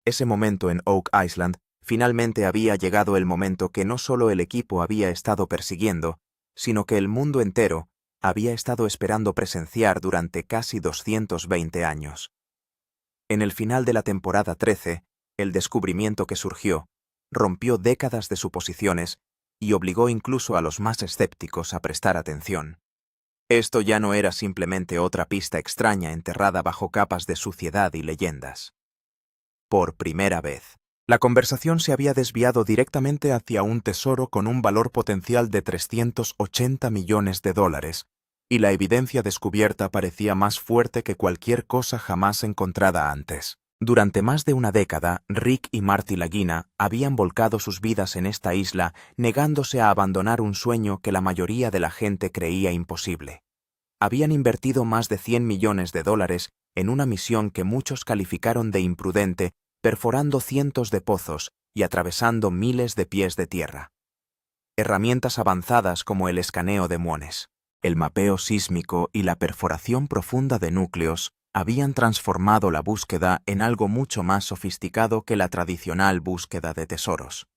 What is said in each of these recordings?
Ese momento en Oak Island, finalmente había llegado el momento que no solo el equipo había estado persiguiendo, sino que el mundo entero había estado esperando presenciar durante casi 220 años. En el final de la temporada 13, el descubrimiento que surgió rompió décadas de suposiciones y obligó incluso a los más escépticos a prestar atención. Esto ya no era simplemente otra pista extraña enterrada bajo capas de suciedad y leyendas. Por primera vez, la conversación se había desviado directamente hacia un tesoro con un valor potencial de 380 millones de dólares, y la evidencia descubierta parecía más fuerte que cualquier cosa jamás encontrada antes. Durante más de una década, Rick y Marty Lagina habían volcado sus vidas en esta isla, negándose a abandonar un sueño que la mayoría de la gente creía imposible. Habían invertido más de 100 millones de dólares en una misión que muchos calificaron de imprudente, perforando cientos de pozos y atravesando miles de pies de tierra. Herramientas avanzadas como el escaneo de muones, el mapeo sísmico y la perforación profunda de núcleos habían transformado la búsqueda en algo mucho más sofisticado que la tradicional búsqueda de tesoros.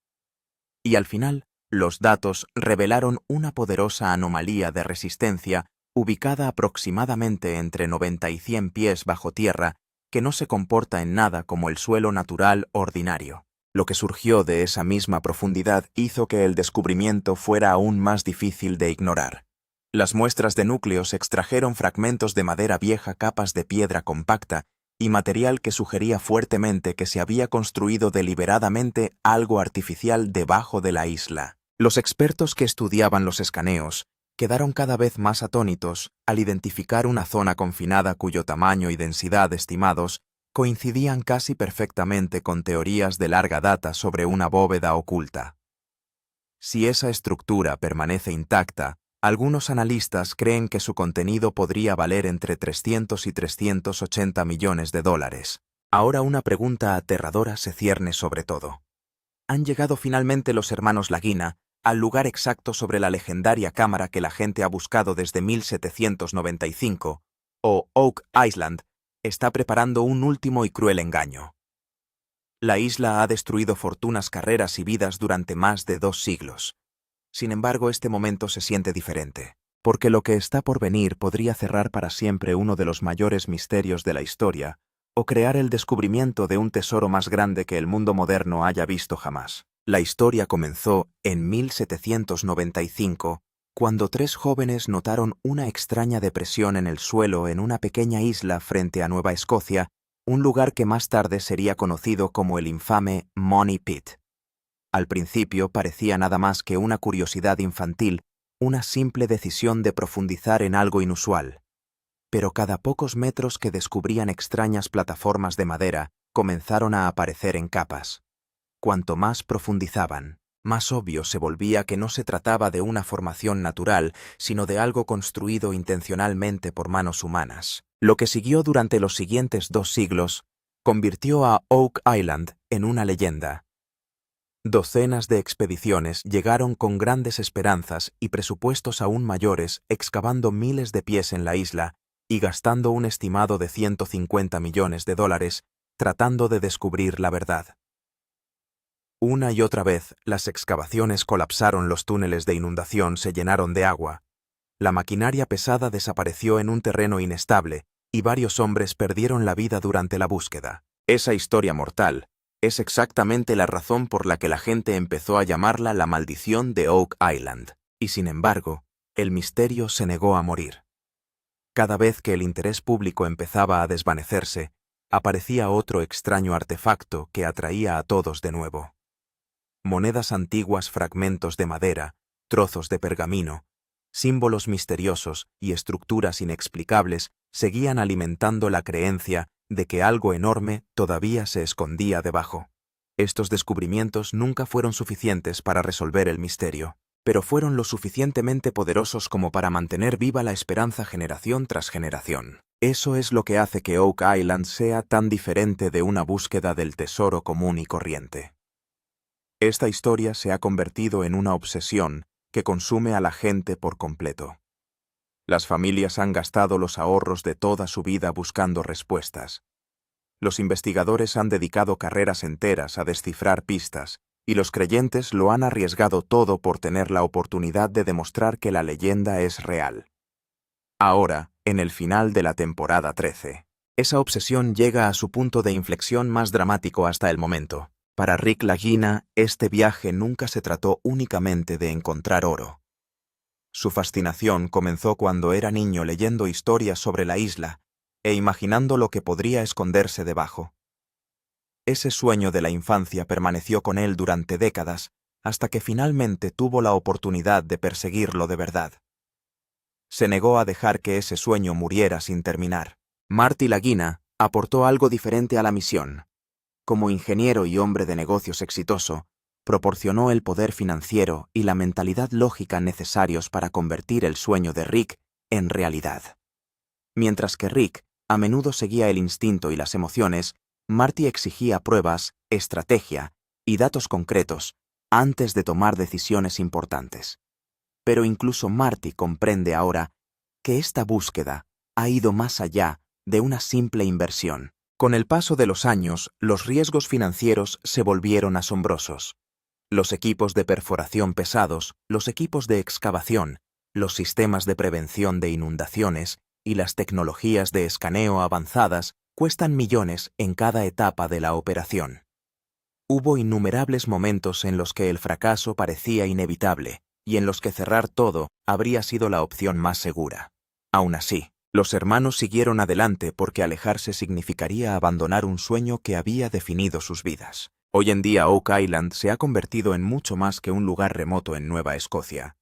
Y al final, los datos revelaron una poderosa anomalía de resistencia ubicada aproximadamente entre 90 y 100 pies bajo tierra, que no se comporta en nada como el suelo natural ordinario. Lo que surgió de esa misma profundidad hizo que el descubrimiento fuera aún más difícil de ignorar. Las muestras de núcleos extrajeron fragmentos de madera vieja, capas de piedra compacta y material que sugería fuertemente que se había construido deliberadamente algo artificial debajo de la isla. Los expertos que estudiaban los escaneos quedaron cada vez más atónitos al identificar una zona confinada cuyo tamaño y densidad estimados coincidían casi perfectamente con teorías de larga data sobre una bóveda oculta. Si esa estructura permanece intacta, algunos analistas creen que su contenido podría valer entre 300 y 380 millones de dólares. Ahora una pregunta aterradora se cierne sobre todo. Han llegado finalmente los hermanos Lagina al lugar exacto sobre la legendaria cámara que la gente ha buscado desde 1795, o Oak Island está preparando un último y cruel engaño. La isla ha destruido fortunas, carreras y vidas durante más de 2 siglos. Sin embargo, este momento se siente diferente, porque lo que está por venir podría cerrar para siempre uno de los mayores misterios de la historia, o crear el descubrimiento de un tesoro más grande que el mundo moderno haya visto jamás. La historia comenzó en 1795, cuando 3 jóvenes notaron una extraña depresión en el suelo en una pequeña isla frente a Nueva Escocia, un lugar que más tarde sería conocido como el infame Money Pit. Al principio parecía nada más que una curiosidad infantil, una simple decisión de profundizar en algo inusual. Pero cada pocos metros que descubrían extrañas plataformas de madera comenzaron a aparecer en capas. Cuanto más profundizaban, más obvio se volvía que no se trataba de una formación natural, sino de algo construido intencionalmente por manos humanas. Lo que siguió durante los siguientes 2 siglos convirtió a Oak Island en una leyenda. Docenas de expediciones llegaron con grandes esperanzas y presupuestos aún mayores, excavando miles de pies en la isla y gastando un estimado de 150 millones de dólares tratando de descubrir la verdad. Una y otra vez, las excavaciones colapsaron, los túneles de inundación se llenaron de agua, la maquinaria pesada desapareció en un terreno inestable y varios hombres perdieron la vida durante la búsqueda. Esa historia mortal es exactamente la razón por la que la gente empezó a llamarla la maldición de Oak Island, y sin embargo, el misterio se negó a morir. Cada vez que el interés público empezaba a desvanecerse, aparecía otro extraño artefacto que atraía a todos de nuevo. Monedas antiguas, fragmentos de madera, trozos de pergamino, símbolos misteriosos y estructuras inexplicables seguían alimentando la creencia de que algo enorme todavía se escondía debajo. Estos descubrimientos nunca fueron suficientes para resolver el misterio, pero fueron lo suficientemente poderosos como para mantener viva la esperanza generación tras generación. Eso es lo que hace que Oak Island sea tan diferente de una búsqueda del tesoro común y corriente. Esta historia se ha convertido en una obsesión que consume a la gente por completo. Las familias han gastado los ahorros de toda su vida buscando respuestas. Los investigadores han dedicado carreras enteras a descifrar pistas, y los creyentes lo han arriesgado todo por tener la oportunidad de demostrar que la leyenda es real. Ahora, en el final de la temporada 13, esa obsesión llega a su punto de inflexión más dramático hasta el momento. Para Rick Lagina, este viaje nunca se trató únicamente de encontrar oro. Su fascinación comenzó cuando era niño leyendo historias sobre la isla e imaginando lo que podría esconderse debajo. Ese sueño de la infancia permaneció con él durante décadas, hasta que finalmente tuvo la oportunidad de perseguirlo de verdad. Se negó a dejar que ese sueño muriera sin terminar. Marty Lagina aportó algo diferente a la misión. Como ingeniero y hombre de negocios exitoso, proporcionó el poder financiero y la mentalidad lógica necesarios para convertir el sueño de Rick en realidad. Mientras que Rick a menudo seguía el instinto y las emociones, Marty exigía pruebas, estrategia y datos concretos antes de tomar decisiones importantes. Pero incluso Marty comprende ahora que esta búsqueda ha ido más allá de una simple inversión. Con el paso de los años, los riesgos financieros se volvieron asombrosos. Los equipos de perforación pesados, los equipos de excavación, los sistemas de prevención de inundaciones y las tecnologías de escaneo avanzadas cuestan millones en cada etapa de la operación. Hubo innumerables momentos en los que el fracaso parecía inevitable y en los que cerrar todo habría sido la opción más segura. Aún así, los hermanos siguieron adelante porque alejarse significaría abandonar un sueño que había definido sus vidas. Hoy en día Oak Island se ha convertido en mucho más que un lugar remoto en Nueva Escocia.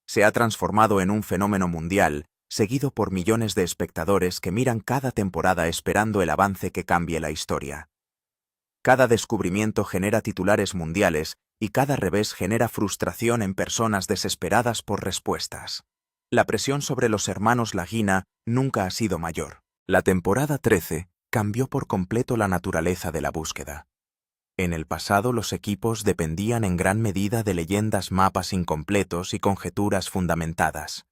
Se ha transformado en un fenómeno mundial, seguido por millones de espectadores que miran cada temporada esperando el avance que cambie la historia. Cada descubrimiento genera titulares mundiales y cada revés genera frustración en personas desesperadas por respuestas. La presión sobre los hermanos Lagina nunca ha sido mayor. La temporada 13 cambió por completo la naturaleza de la búsqueda. En el pasado los equipos dependían en gran medida de leyendas, mapas incompletos y conjeturas fundamentadas.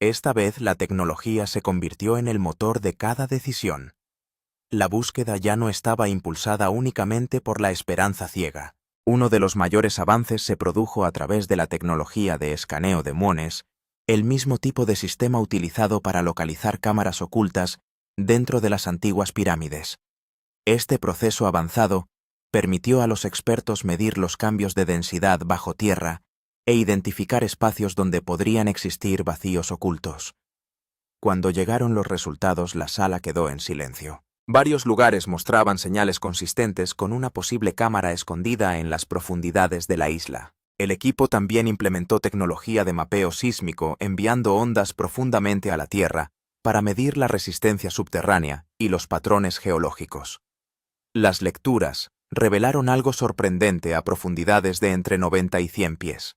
Esta vez la tecnología se convirtió en el motor de cada decisión. La búsqueda ya no estaba impulsada únicamente por la esperanza ciega. Uno de los mayores avances se produjo a través de la tecnología de escaneo de muones, el mismo tipo de sistema utilizado para localizar cámaras ocultas dentro de las antiguas pirámides. Este proceso avanzado permitió a los expertos medir los cambios de densidad bajo tierra e identificar espacios donde podrían existir vacíos ocultos. Cuando llegaron los resultados, la sala quedó en silencio. Varios lugares mostraban señales consistentes con una posible cámara escondida en las profundidades de la isla. El equipo también implementó tecnología de mapeo sísmico enviando ondas profundamente a la Tierra para medir la resistencia subterránea y los patrones geológicos. Las lecturas revelaron algo sorprendente a profundidades de entre 90 y 100 pies.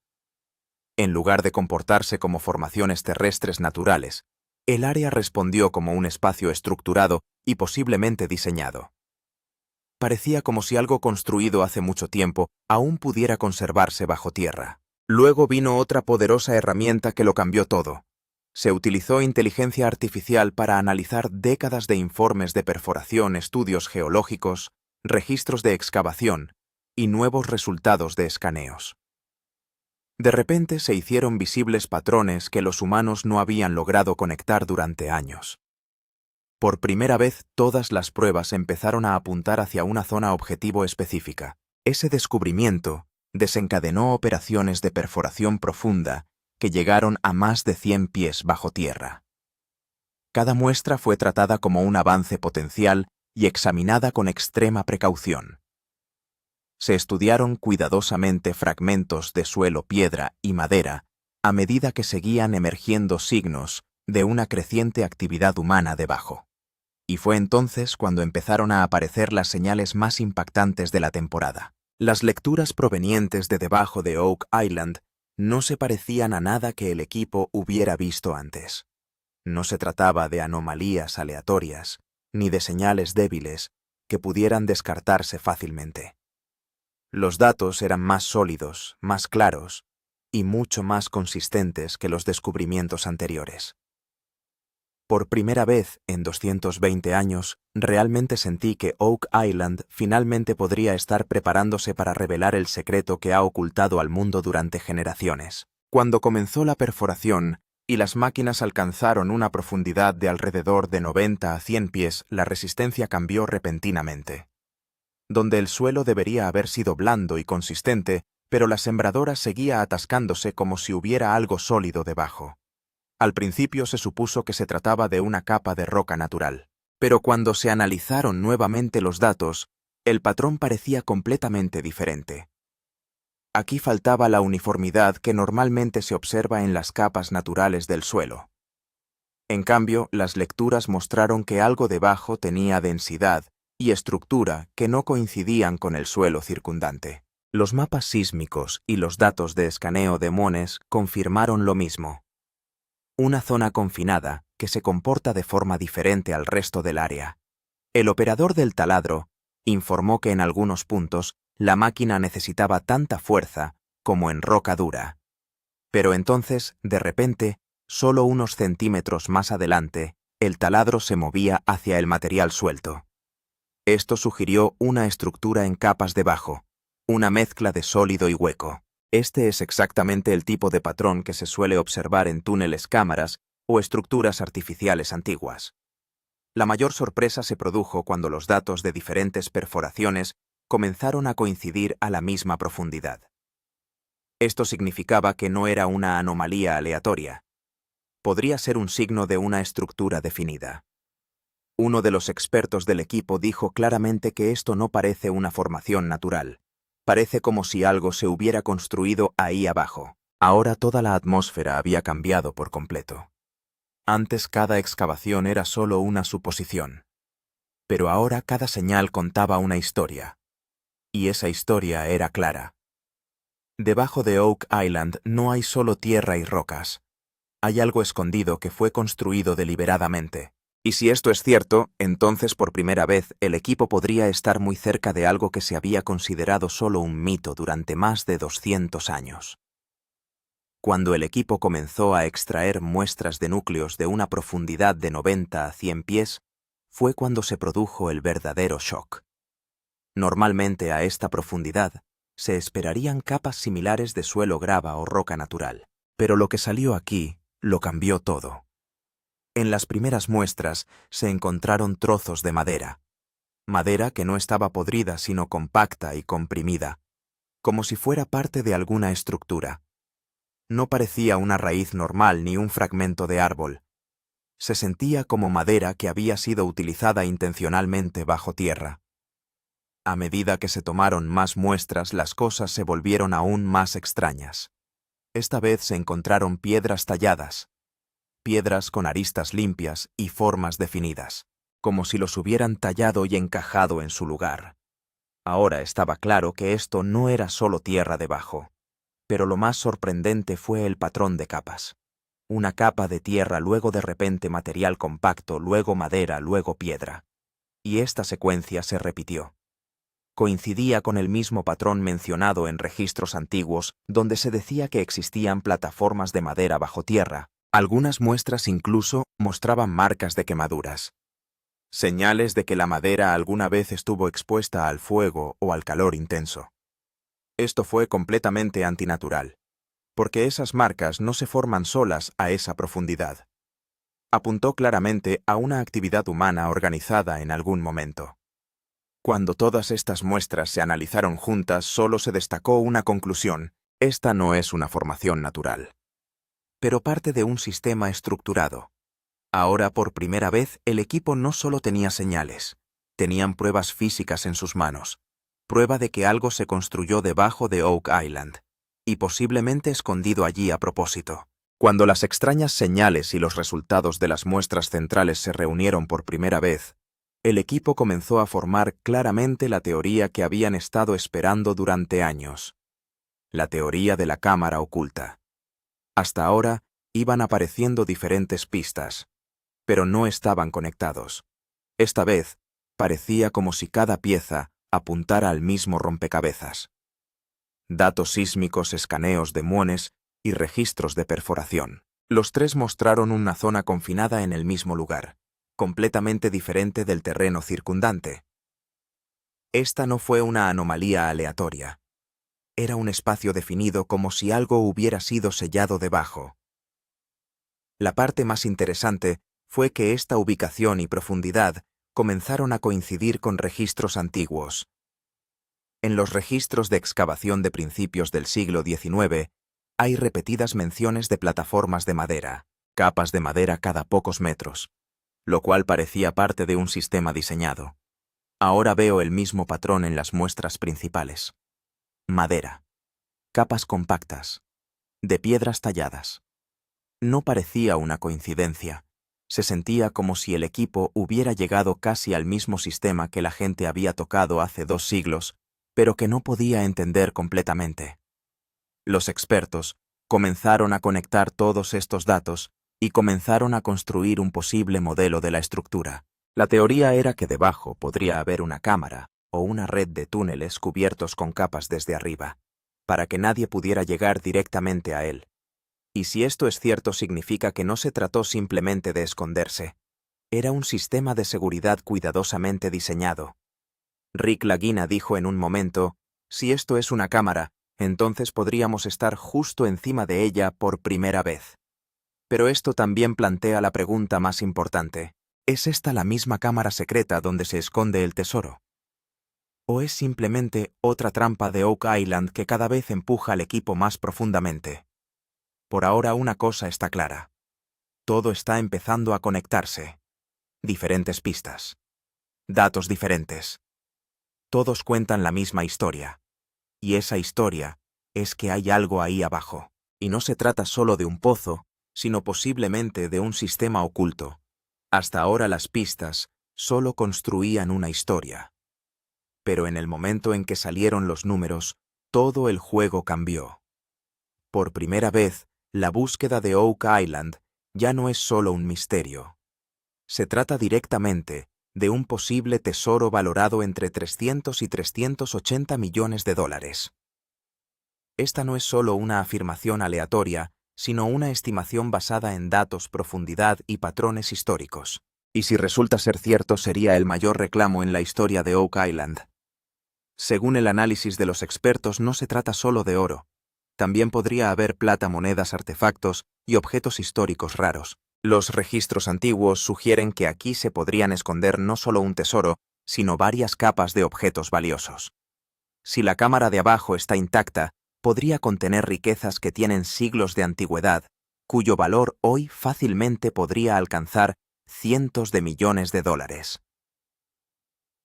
En lugar de comportarse como formaciones terrestres naturales, el área respondió como un espacio estructurado y posiblemente diseñado. Parecía como si algo construido hace mucho tiempo aún pudiera conservarse bajo tierra. Luego vino otra poderosa herramienta que lo cambió todo. Se utilizó inteligencia artificial para analizar décadas de informes de perforación, estudios geológicos, registros de excavación y nuevos resultados de escaneos. De repente se hicieron visibles patrones que los humanos no habían logrado conectar durante años. Por primera vez, todas las pruebas empezaron a apuntar hacia una zona objetivo específica. Ese descubrimiento desencadenó operaciones de perforación profunda que llegaron a más de 100 pies bajo tierra. Cada muestra fue tratada como un avance potencial y examinada con extrema precaución. Se estudiaron cuidadosamente fragmentos de suelo, piedra y madera a medida que seguían emergiendo signos de una creciente actividad humana debajo. Y fue entonces cuando empezaron a aparecer las señales más impactantes de la temporada. Las lecturas provenientes de debajo de Oak Island no se parecían a nada que el equipo hubiera visto antes. No se trataba de anomalías aleatorias, ni de señales débiles que pudieran descartarse fácilmente. Los datos eran más sólidos, más claros y mucho más consistentes que los descubrimientos anteriores. Por primera vez en 220 años, realmente sentí que Oak Island finalmente podría estar preparándose para revelar el secreto que ha ocultado al mundo durante generaciones. Cuando comenzó la perforación y las máquinas alcanzaron una profundidad de alrededor de 90 a 100 pies, la resistencia cambió repentinamente. Donde el suelo debería haber sido blando y consistente, pero la sembradora seguía atascándose como si hubiera algo sólido debajo. Al principio se supuso que se trataba de una capa de roca natural, pero cuando se analizaron nuevamente los datos, el patrón parecía completamente diferente. Aquí faltaba la uniformidad que normalmente se observa en las capas naturales del suelo. En cambio, las lecturas mostraron que algo debajo tenía densidad y estructura que no coincidían con el suelo circundante. Los mapas sísmicos y los datos de escaneo de Mones confirmaron lo mismo. Una zona confinada que se comporta de forma diferente al resto del área. El operador del taladro informó que en algunos puntos la máquina necesitaba tanta fuerza como en roca dura. Pero entonces, de repente, solo unos centímetros más adelante, el taladro se movía hacia el material suelto. Esto sugirió una estructura en capas debajo, una mezcla de sólido y hueco. Este es exactamente el tipo de patrón que se suele observar en túneles cámaras o estructuras artificiales antiguas. La mayor sorpresa se produjo cuando los datos de diferentes perforaciones comenzaron a coincidir a la misma profundidad. Esto significaba que no era una anomalía aleatoria. Podría ser un signo de una estructura definida. Uno de los expertos del equipo dijo claramente que esto no parece una formación natural. Parece como si algo se hubiera construido ahí abajo. Ahora toda la atmósfera había cambiado por completo. Antes cada excavación era solo una suposición. Pero ahora cada señal contaba una historia. Y esa historia era clara. Debajo de Oak Island no hay solo tierra y rocas. Hay algo escondido que fue construido deliberadamente. Y si esto es cierto, entonces por primera vez el equipo podría estar muy cerca de algo que se había considerado solo un mito durante más de 200 años. Cuando el equipo comenzó a extraer muestras de núcleos de una profundidad de 90 a 100 pies, fue cuando se produjo el verdadero shock. Normalmente a esta profundidad se esperarían capas similares de suelo grava o roca natural, pero lo que salió aquí lo cambió todo. En las primeras muestras se encontraron trozos de madera. Madera que no estaba podrida sino compacta y comprimida, como si fuera parte de alguna estructura. No parecía una raíz normal ni un fragmento de árbol. Se sentía como madera que había sido utilizada intencionalmente bajo tierra. A medida que se tomaron más muestras, las cosas se volvieron aún más extrañas. Esta vez se encontraron piedras talladas. Piedras con aristas limpias y formas definidas, como si los hubieran tallado y encajado en su lugar. Ahora estaba claro que esto no era solo tierra debajo, pero lo más sorprendente fue el patrón de capas. Una capa de tierra, luego de repente material compacto, luego madera, luego piedra. Y esta secuencia se repitió. Coincidía con el mismo patrón mencionado en registros antiguos, donde se decía que existían plataformas de madera bajo tierra. Algunas muestras incluso mostraban marcas de quemaduras. Señales de que la madera alguna vez estuvo expuesta al fuego o al calor intenso. Esto fue completamente antinatural, porque esas marcas no se forman solas a esa profundidad. Apuntó claramente a una actividad humana organizada en algún momento. Cuando todas estas muestras se analizaron juntas, solo se destacó una conclusión: esta no es una formación natural, pero parte de un sistema estructurado. Ahora, por primera vez, el equipo no solo tenía señales, tenían pruebas físicas en sus manos, prueba de que algo se construyó debajo de Oak Island, y posiblemente escondido allí a propósito. Cuando las extrañas señales y los resultados de las muestras centrales se reunieron por primera vez, el equipo comenzó a formar claramente la teoría que habían estado esperando durante años. La teoría de la cámara oculta. Hasta ahora iban apareciendo diferentes pistas, pero no estaban conectados. Esta vez, parecía como si cada pieza apuntara al mismo rompecabezas. Datos sísmicos, escaneos de muones y registros de perforación. Los tres mostraron una zona confinada en el mismo lugar, completamente diferente del terreno circundante. Esta no fue una anomalía aleatoria. Era un espacio definido como si algo hubiera sido sellado debajo. La parte más interesante fue que esta ubicación y profundidad comenzaron a coincidir con registros antiguos. En los registros de excavación de principios del siglo XIX, hay repetidas menciones de plataformas de madera, capas de madera cada pocos metros, lo cual parecía parte de un sistema diseñado. Ahora veo el mismo patrón en las muestras principales. Madera. Capas compactas. De piedras talladas. No parecía una coincidencia. Se sentía como si el equipo hubiera llegado casi al mismo sistema que la gente había tocado hace 2 siglos, pero que no podía entender completamente. Los expertos comenzaron a conectar todos estos datos y comenzaron a construir un posible modelo de la estructura. La teoría era que debajo podría haber una cámara o una red de túneles cubiertos con capas desde arriba, para que nadie pudiera llegar directamente a él. Y si esto es cierto, significa que no se trató simplemente de esconderse. Era un sistema de seguridad cuidadosamente diseñado. Rick Lagina dijo en un momento, si esto es una cámara, entonces podríamos estar justo encima de ella por primera vez. Pero esto también plantea la pregunta más importante. ¿Es esta la misma cámara secreta donde se esconde el tesoro? ¿O es simplemente otra trampa de Oak Island que cada vez empuja al equipo más profundamente? Por ahora una cosa está clara. Todo está empezando a conectarse. Diferentes pistas. Datos diferentes. Todos cuentan la misma historia. Y esa historia es que hay algo ahí abajo. Y no se trata solo de un pozo, sino posiblemente de un sistema oculto. Hasta ahora las pistas solo construían una historia. Pero en el momento en que salieron los números, todo el juego cambió. Por primera vez, la búsqueda de Oak Island ya no es solo un misterio. Se trata directamente de un posible tesoro valorado entre 300 y 380 millones de dólares. Esta no es solo una afirmación aleatoria, sino una estimación basada en datos, profundidad y patrones históricos. Y si resulta ser cierto, sería el mayor reclamo en la historia de Oak Island. Según el análisis de los expertos, no se trata solo de oro. También podría haber plata, monedas, artefactos y objetos históricos raros. Los registros antiguos sugieren que aquí se podrían esconder no solo un tesoro, sino varias capas de objetos valiosos. Si la cámara de abajo está intacta, podría contener riquezas que tienen siglos de antigüedad, cuyo valor hoy fácilmente podría alcanzar cientos de millones de dólares.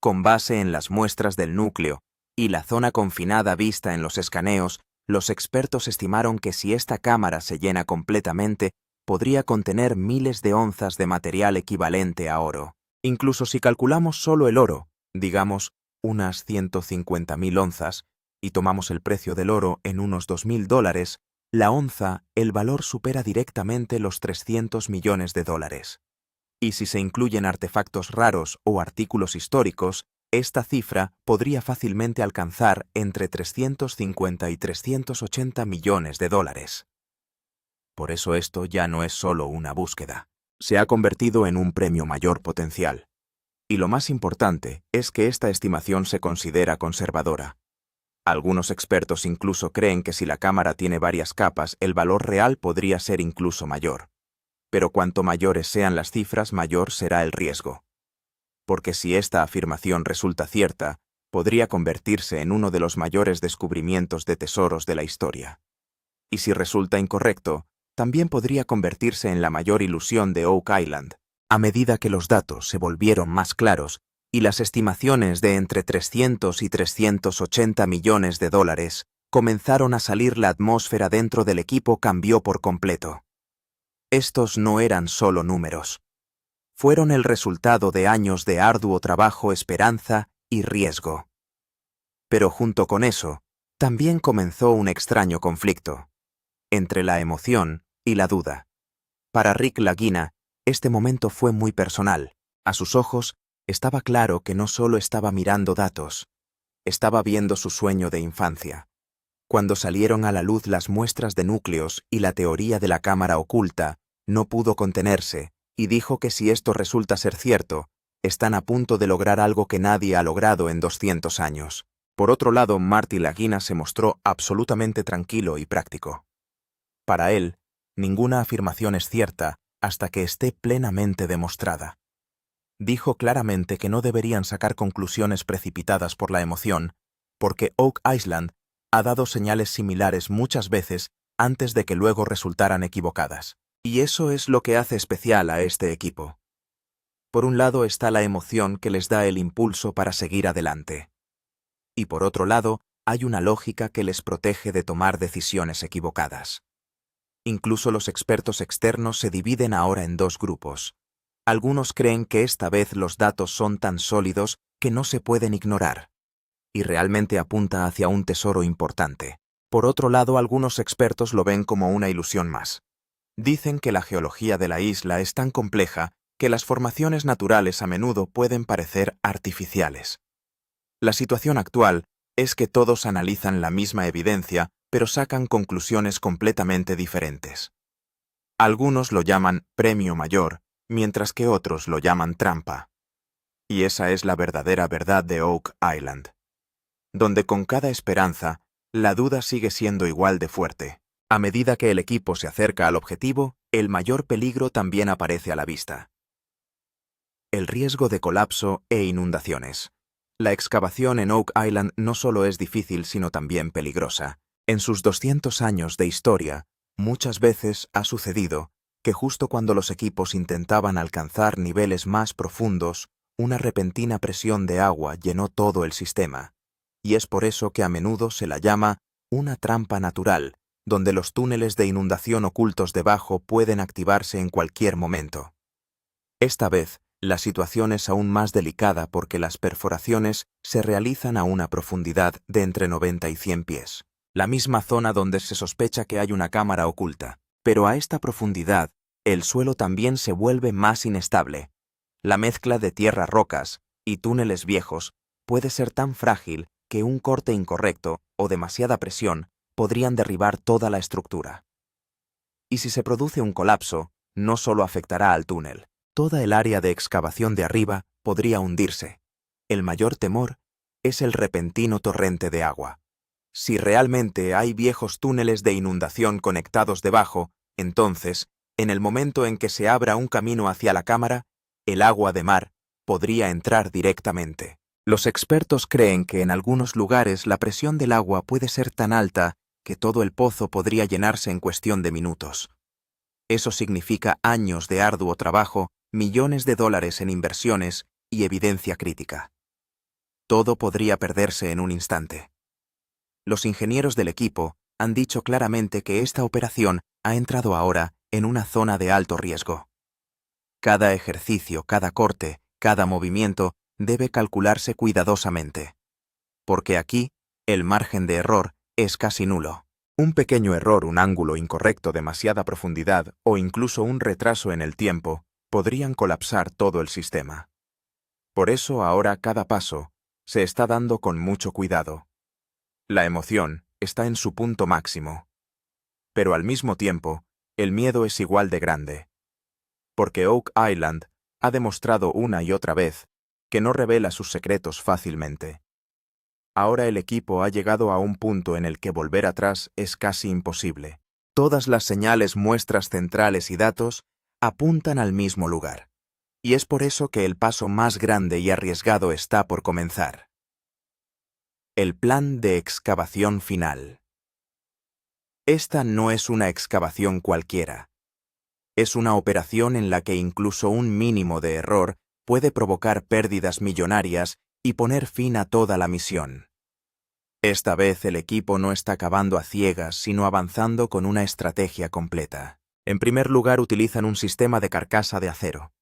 Con base en las muestras del núcleo y la zona confinada vista en los escaneos, los expertos estimaron que si esta cámara se llena completamente, podría contener miles de onzas de material equivalente a oro. Incluso si calculamos solo el oro, digamos unas 150.000 onzas, y tomamos el precio del oro en unos $2.000, la onza, el valor supera directamente los 300 millones de dólares. Y si se incluyen artefactos raros o artículos históricos, esta cifra podría fácilmente alcanzar entre 350 y 380 millones de dólares. Por eso esto ya no es solo una búsqueda. Se ha convertido en un premio mayor potencial. Y lo más importante es que esta estimación se considera conservadora. Algunos expertos incluso creen que si la cámara tiene varias capas, el valor real podría ser incluso mayor. Pero cuanto mayores sean las cifras, mayor será el riesgo. Porque si esta afirmación resulta cierta, podría convertirse en uno de los mayores descubrimientos de tesoros de la historia. Y si resulta incorrecto, también podría convertirse en la mayor ilusión de Oak Island. A medida que los datos se volvieron más claros y las estimaciones de entre 300 y 380 millones de dólares comenzaron a salir, la atmósfera dentro del equipo cambió por completo. Estos no eran solo números. Fueron el resultado de años de arduo trabajo, esperanza y riesgo. Pero junto con eso, también comenzó un extraño conflicto entre la emoción y la duda. Para Rick Lagina, este momento fue muy personal. A sus ojos, estaba claro que no solo estaba mirando datos, estaba viendo su sueño de infancia. Cuando salieron a la luz las muestras de núcleos y la teoría de la cámara oculta, no pudo contenerse y dijo que si esto resulta ser cierto, están a punto de lograr algo que nadie ha logrado en 200 años. Por otro lado, Marty Lagina se mostró absolutamente tranquilo y práctico. Para él, ninguna afirmación es cierta hasta que esté plenamente demostrada. Dijo claramente que no deberían sacar conclusiones precipitadas por la emoción, porque Oak Island ha dado señales similares muchas veces antes de que luego resultaran equivocadas. Y eso es lo que hace especial a este equipo. Por un lado está la emoción que les da el impulso para seguir adelante. Y por otro lado, hay una lógica que les protege de tomar decisiones equivocadas. Incluso los expertos externos se dividen ahora en dos grupos. Algunos creen que esta vez los datos son tan sólidos que no se pueden ignorar, y realmente apunta hacia un tesoro importante. Por otro lado, algunos expertos lo ven como una ilusión más. Dicen que la geología de la isla es tan compleja que las formaciones naturales a menudo pueden parecer artificiales. La situación actual es que todos analizan la misma evidencia, pero sacan conclusiones completamente diferentes. Algunos lo llaman premio mayor, mientras que otros lo llaman trampa. Y esa es la verdadera verdad de Oak Island, donde con cada esperanza, la duda sigue siendo igual de fuerte. A medida que el equipo se acerca al objetivo, el mayor peligro también aparece a la vista. El riesgo de colapso e inundaciones. La excavación en Oak Island no solo es difícil, sino también peligrosa. En sus 200 años de historia, muchas veces ha sucedido que justo cuando los equipos intentaban alcanzar niveles más profundos, una repentina presión de agua llenó todo el sistema. Y es por eso que a menudo se la llama una trampa natural, donde los túneles de inundación ocultos debajo pueden activarse en cualquier momento. Esta vez, la situación es aún más delicada porque las perforaciones se realizan a una profundidad de entre 90 y 100 pies, la misma zona donde se sospecha que hay una cámara oculta. Pero a esta profundidad, el suelo también se vuelve más inestable. La mezcla de tierra-rocas y túneles viejos puede ser tan frágil que un corte incorrecto o demasiada presión podrían derribar toda la estructura. Y si se produce un colapso, no solo afectará al túnel, toda el área de excavación de arriba podría hundirse. El mayor temor es el repentino torrente de agua. Si realmente hay viejos túneles de inundación conectados debajo, entonces, en el momento en que se abra un camino hacia la cámara, el agua de mar podría entrar directamente. Los expertos creen que en algunos lugares la presión del agua puede ser tan alta que todo el pozo podría llenarse en cuestión de minutos. Eso significa años de arduo trabajo, millones de dólares en inversiones y evidencia crítica. Todo podría perderse en un instante. Los ingenieros del equipo han dicho claramente que esta operación ha entrado ahora en una zona de alto riesgo. Cada ejercicio, cada corte, cada movimiento debe calcularse cuidadosamente. Porque aquí, el margen de error es casi nulo. Un pequeño error, un ángulo incorrecto, demasiada profundidad o incluso un retraso en el tiempo podrían colapsar todo el sistema. Por eso ahora cada paso se está dando con mucho cuidado. La emoción está en su punto máximo. Pero al mismo tiempo, el miedo es igual de grande. Porque Oak Island ha demostrado una y otra vez que no revela sus secretos fácilmente. Ahora el equipo ha llegado a un punto en el que volver atrás es casi imposible. Todas las señales, muestras centrales y datos apuntan al mismo lugar. Y es por eso que el paso más grande y arriesgado está por comenzar. El plan de excavación final. Esta no es una excavación cualquiera. Es una operación en la que incluso un mínimo de error puede provocar pérdidas millonarias y poner fin a toda la misión. Esta vez el equipo no está cavando a ciegas, sino avanzando con una estrategia completa. En primer lugar, utilizan un sistema de carcasa de acero.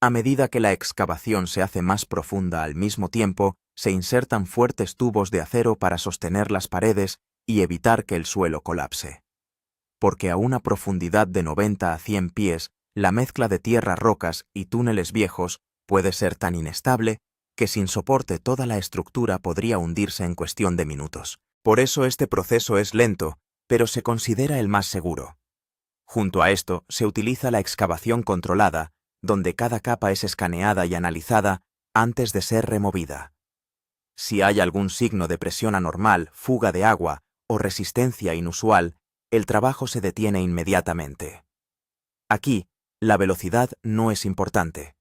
A medida que la excavación se hace más profunda al mismo tiempo, se insertan fuertes tubos de acero para sostener las paredes y evitar que el suelo colapse. Porque a una profundidad de 90 a 100 pies, la mezcla de tierra, rocas y túneles viejos puede ser tan inestable que sin soporte toda la estructura podría hundirse en cuestión de minutos. Por eso este proceso es lento, pero se considera el más seguro. Junto a esto se utiliza la excavación controlada, donde cada capa es escaneada y analizada antes de ser removida. Si hay algún signo de presión anormal, fuga de agua o resistencia inusual, el trabajo se detiene inmediatamente. Aquí, la velocidad no es importante.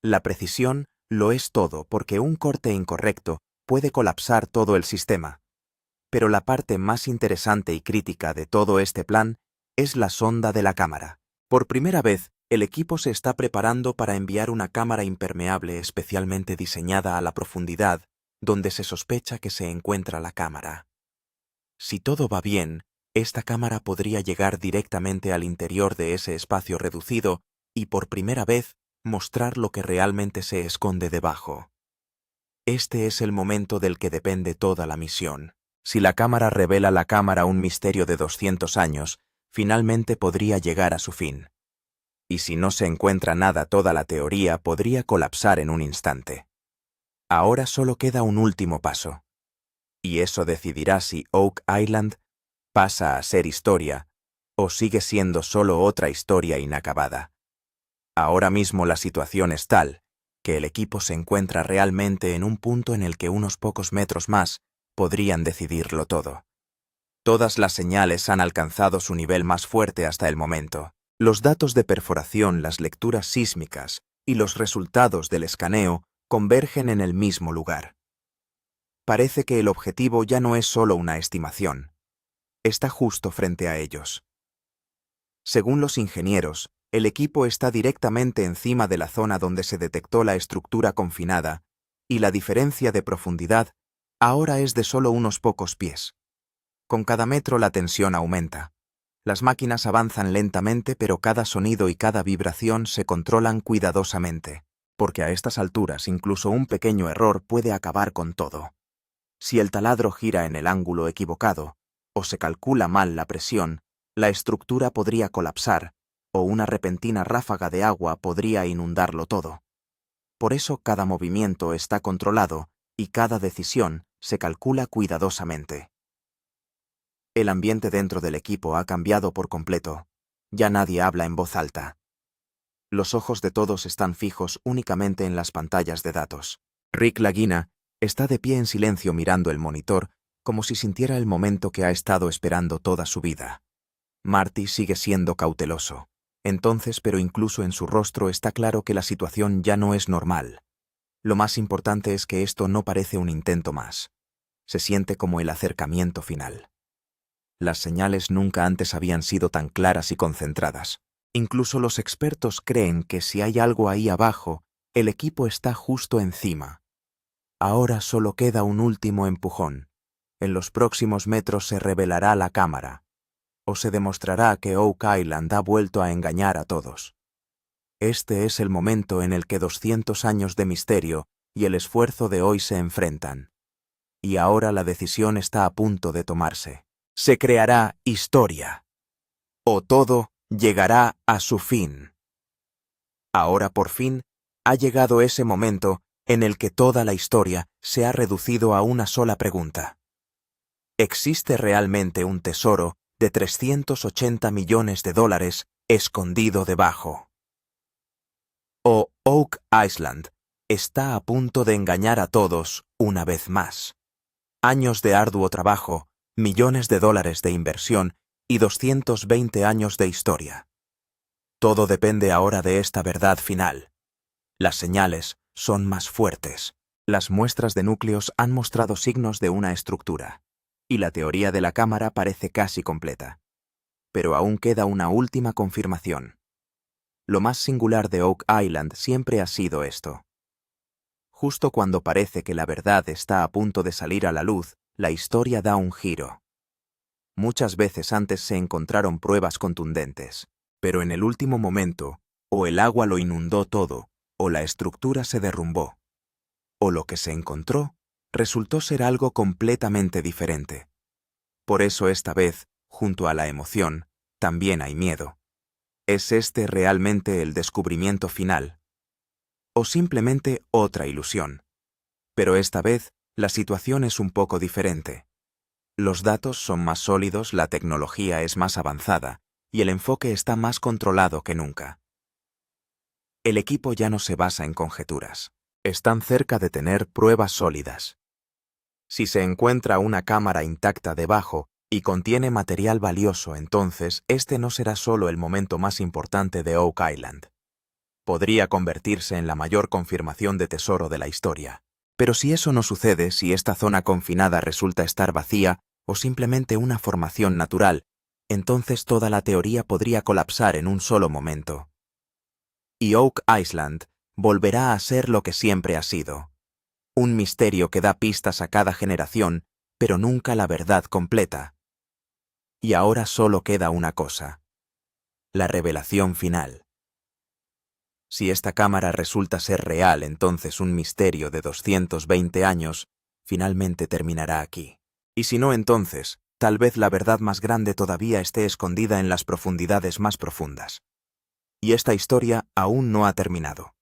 La precisión lo es todo porque un corte incorrecto puede colapsar todo el sistema. Pero la parte más interesante y crítica de todo este plan es la sonda de la cámara. Por primera vez, el equipo se está preparando para enviar una cámara impermeable especialmente diseñada a la profundidad donde se sospecha que se encuentra la cámara. Si todo va bien, esta cámara podría llegar directamente al interior de ese espacio reducido y por primera vez mostrar lo que realmente se esconde debajo. Este es el momento del que depende toda la misión. Si la cámara revela la cámara un misterio de 200 años, finalmente podría llegar a su fin. Y si no se encuentra nada, toda la teoría podría colapsar en un instante. Ahora solo queda un último paso. Y eso decidirá si Oak Island pasa a ser historia o sigue siendo solo otra historia inacabada. Ahora mismo la situación es tal que el equipo se encuentra realmente en un punto en el que unos pocos metros más podrían decidirlo todo. Todas las señales han alcanzado su nivel más fuerte hasta el momento. Los datos de perforación, las lecturas sísmicas y los resultados del escaneo convergen en el mismo lugar. Parece que el objetivo ya no es solo una estimación. Está justo frente a ellos. Según los ingenieros, el equipo está directamente encima de la zona donde se detectó la estructura confinada, y la diferencia de profundidad ahora es de solo unos pocos pies. Con cada metro la tensión aumenta. Las máquinas avanzan lentamente, pero cada sonido y cada vibración se controlan cuidadosamente, porque a estas alturas incluso un pequeño error puede acabar con todo. Si el taladro gira en el ángulo equivocado, o se calcula mal la presión, la estructura podría colapsar, o una repentina ráfaga de agua podría inundarlo todo. Por eso cada movimiento está controlado y cada decisión se calcula cuidadosamente. El ambiente dentro del equipo ha cambiado por completo. Ya nadie habla en voz alta. Los ojos de todos están fijos únicamente en las pantallas de datos. Rick Lagina está de pie en silencio mirando el monitor como si sintiera el momento que ha estado esperando toda su vida. Marty sigue siendo cauteloso. Entonces, pero incluso en su rostro está claro que la situación ya no es normal. Lo más importante es que esto no parece un intento más. Se siente como el acercamiento final. Las señales nunca antes habían sido tan claras y concentradas. Incluso los expertos creen que si hay algo ahí abajo, el equipo está justo encima. Ahora solo queda un último empujón. En los próximos metros se revelará la cámara, o se demostrará que Oak Island ha vuelto a engañar a todos. Este es el momento en el que 200 años de misterio y el esfuerzo de hoy se enfrentan. Y ahora la decisión está a punto de tomarse. Se creará historia, o todo llegará a su fin. Ahora por fin ha llegado ese momento en el que toda la historia se ha reducido a una sola pregunta. ¿Existe realmente un tesoro de 380 millones de dólares escondido debajo? ¿O Oak Island está a punto de engañar a todos una vez más? Años de arduo trabajo, millones de dólares de inversión y 220 años de historia. Todo depende ahora de esta verdad final. Las señales son más fuertes. Las muestras de núcleos han mostrado signos de una estructura, y la teoría de la cámara parece casi completa. Pero aún queda una última confirmación. Lo más singular de Oak Island siempre ha sido esto. Justo cuando parece que la verdad está a punto de salir a la luz, la historia da un giro. Muchas veces antes se encontraron pruebas contundentes, pero en el último momento, o el agua lo inundó todo, o la estructura se derrumbó. O lo que se encontró resultó ser algo completamente diferente. Por eso esta vez, junto a la emoción, también hay miedo. ¿Es este realmente el descubrimiento final? ¿O simplemente otra ilusión? Pero esta vez, la situación es un poco diferente. Los datos son más sólidos, la tecnología es más avanzada, y el enfoque está más controlado que nunca. El equipo ya no se basa en conjeturas. Están cerca de tener pruebas sólidas. Si se encuentra una cámara intacta debajo y contiene material valioso, entonces este no será solo el momento más importante de Oak Island. Podría convertirse en la mayor confirmación de tesoro de la historia. Pero si eso no sucede, si esta zona confinada resulta estar vacía o simplemente una formación natural, entonces toda la teoría podría colapsar en un solo momento. Y Oak Island volverá a ser lo que siempre ha sido. Un misterio que da pistas a cada generación, pero nunca la verdad completa. Y ahora solo queda una cosa: la revelación final. Si esta cámara resulta ser real, entonces un misterio de 220 años finalmente terminará aquí. Y si no, entonces, tal vez la verdad más grande todavía esté escondida en las profundidades más profundas. Y esta historia aún no ha terminado.